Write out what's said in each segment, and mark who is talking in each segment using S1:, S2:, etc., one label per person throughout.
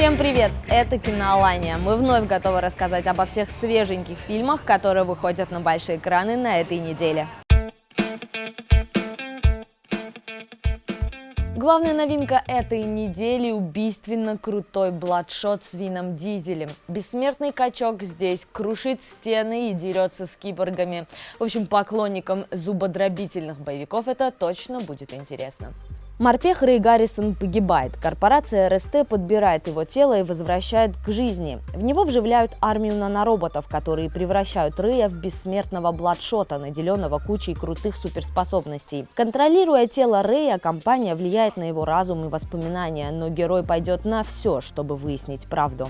S1: Всем привет! Это Киноалания. Мы вновь готовы рассказать обо всех свеженьких фильмах, которые выходят на большие экраны на этой неделе. Главная новинка этой недели – убийственно крутой бладшот с Вином Дизелем. Бессмертный качок здесь крушит стены и дерется с киборгами. В общем, поклонникам зубодробительных боевиков это точно будет интересно. Морпех Рэй Гаррисон погибает. Корпорация РСТ подбирает его тело и возвращает к жизни. В него вживляют армию нанороботов, которые превращают Рэя в бессмертного бладшота, наделенного кучей крутых суперспособностей. Контролируя тело Рэя, компания влияет на его разум и воспоминания, но герой пойдет на все, чтобы выяснить правду.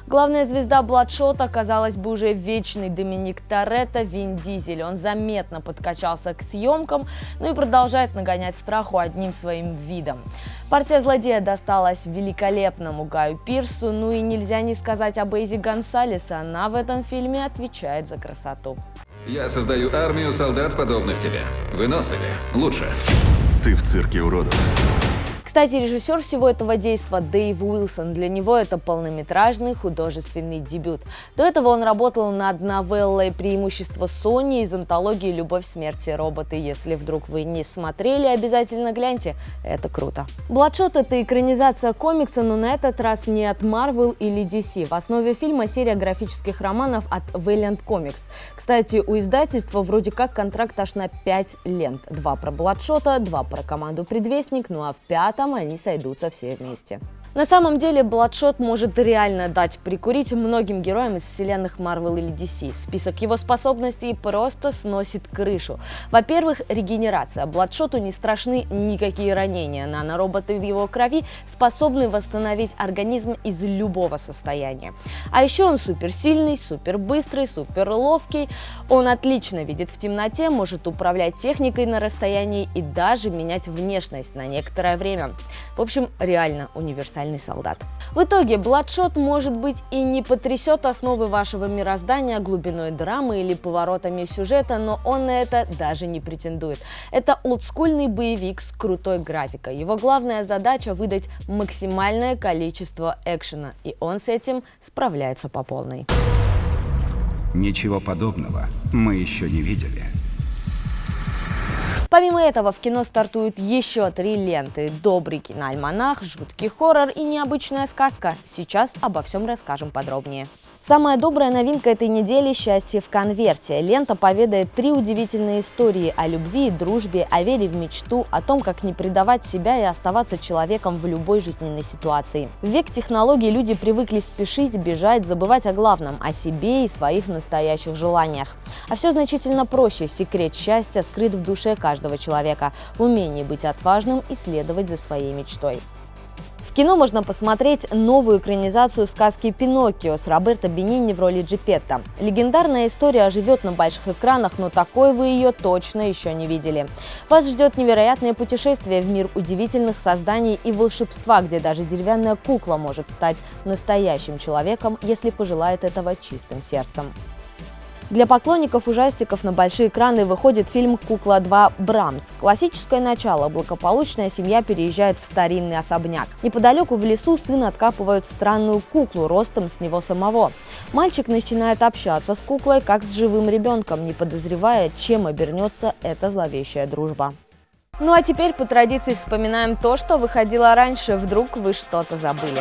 S1: Главная звезда бладшота, казалось бы, уже вечный Доминик Торетто Вин Дизель. Он заметно подкачался к съемкам, но и продолжает нагонять страху одним своим видом. Партия злодея досталась великолепному Гаю Пирсу, ну и нельзя не сказать об Эйзи Гонсалес, она в этом фильме отвечает за красоту.
S2: Я создаю армию солдат, подобных тебе. Выносливее, лучше.
S3: Ты в цирке уродов.
S1: Кстати, режиссер всего этого действа Дэйв Уилсон. Для него это полнометражный художественный дебют. До этого он работал над новеллой «Преимущество Сони» из антологии «Любовь, смерть и роботы». Если вдруг вы не смотрели, обязательно гляньте. Это круто. «Бладшот» — это экранизация комикса, но на этот раз не от Marvel или DC. В основе фильма серия графических романов от Valiant Comics. Кстати, у издательства вроде как контракт аж на 5 лент. 2 про Бладшота, 2 про команду «Предвестник», ну а в 5-м они сойдутся все вместе. На самом деле, Бладшот может реально дать прикурить многим героям из вселенных Marvel или DC. Список его способностей просто сносит крышу. Во-первых, регенерация. Бладшоту не страшны никакие ранения. Нанороботы в его крови способны восстановить организм из любого состояния. А еще он суперсильный, супербыстрый, суперловкий. Он отлично видит в темноте, может управлять техникой на расстоянии и даже менять внешность на некоторое время. В общем, реально универсальный солдат. В итоге Бладшот, может быть, и не потрясет основы вашего мироздания глубиной драмы или поворотами сюжета, но он на это даже не претендует. Это олдскульный боевик с крутой графикой. Его главная задача — выдать максимальное количество экшена, и он с этим справляется по полной.
S4: Ничего подобного мы еще не видели.
S1: Помимо этого, в кино стартуют еще 3 ленты: «Добрый киноальманах», «Жуткий хоррор» и «Необычная сказка». Сейчас обо всем расскажем подробнее. Самая добрая новинка этой недели – «Счастье в конверте». Лента поведает 3 удивительные истории о любви и дружбе, о вере в мечту, о том, как не предавать себя и оставаться человеком в любой жизненной ситуации. В век технологий люди привыкли спешить, бежать, забывать о главном – о себе и своих настоящих желаниях. А все значительно проще. Секрет счастья скрыт в душе каждого человека, в умении быть отважным и следовать за своей мечтой. В кино можно посмотреть новую экранизацию сказки «Пиноккио» с Роберто Бенинни в роли Джипетто. Легендарная история оживет на больших экранах, но такой вы ее точно еще не видели. Вас ждет невероятное путешествие в мир удивительных созданий и волшебства, где даже деревянная кукла может стать настоящим человеком, если пожелает этого чистым сердцем. Для поклонников ужастиков на большие экраны выходит фильм «Кукла 2. Брамс». Классическое начало. Благополучная семья переезжает в старинный особняк. Неподалеку в лесу сына откапывают странную куклу ростом с него самого. Мальчик начинает общаться с куклой как с живым ребенком, не подозревая, чем обернется эта зловещая дружба. Ну а теперь по традиции вспоминаем то, что выходило раньше. Вдруг вы что-то забыли.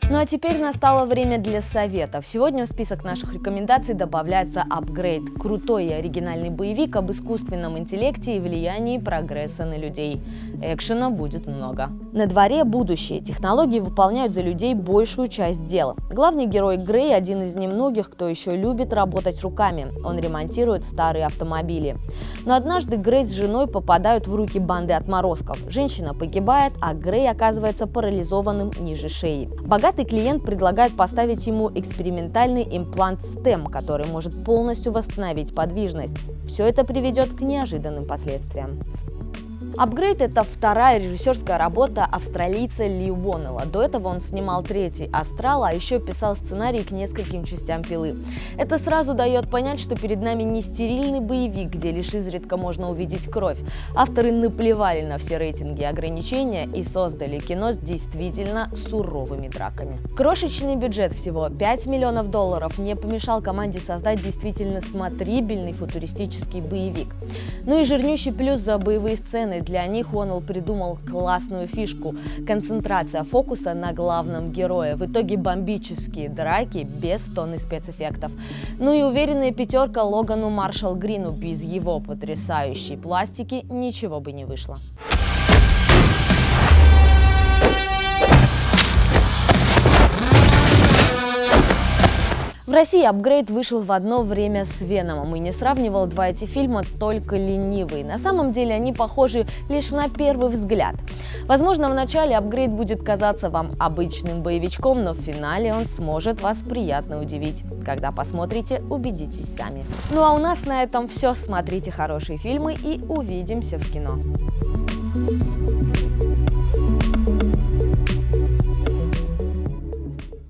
S1: Ну а теперь настало время для советов. Сегодня в список наших рекомендаций добавляется Upgrade. Крутой и оригинальный боевик об искусственном интеллекте и влиянии прогресса на людей. Экшена будет много. На дворе будущее. Технологии выполняют за людей большую часть дела. Главный герой Грей – один из немногих, кто еще любит работать руками. Он ремонтирует старые автомобили. Но однажды Грей с женой попадают в руки банды отморозков. Женщина погибает, а Грей оказывается парализованным ниже шеи. Богатый клиент предлагает поставить ему экспериментальный имплант STEM, который может полностью восстановить подвижность. Все это приведет к неожиданным последствиям. Upgrade – это вторая режиссерская работа австралийца Ли Уоннелла. До этого он снимал третий «Астрал», а еще писал сценарий к нескольким частям «Пилы». Это сразу дает понять, что перед нами не стерильный боевик, где лишь изредка можно увидеть кровь. Авторы наплевали на все рейтинги и ограничения и создали кино с действительно суровыми драками. Крошечный бюджет, всего $5 миллионов, не помешал команде создать действительно смотрибельный футуристический боевик. Ну и жирнющий плюс за боевые сцены. Для них Уоннелл придумал классную фишку – концентрация фокуса на главном герое. В итоге бомбические драки без тонны спецэффектов. Ну и уверенная пятерка Логану Маршалл Грину. Без его потрясающей пластики ничего бы не вышло. В России Upgrade вышел в одно время с Веномом и не сравнивал два эти фильма только ленивый. На самом деле они похожи лишь на первый взгляд. Возможно, в начале Upgrade будет казаться вам обычным боевичком, но в финале он сможет вас приятно удивить. Когда посмотрите, убедитесь сами. Ну а у нас на этом все. Смотрите хорошие фильмы и увидимся в кино.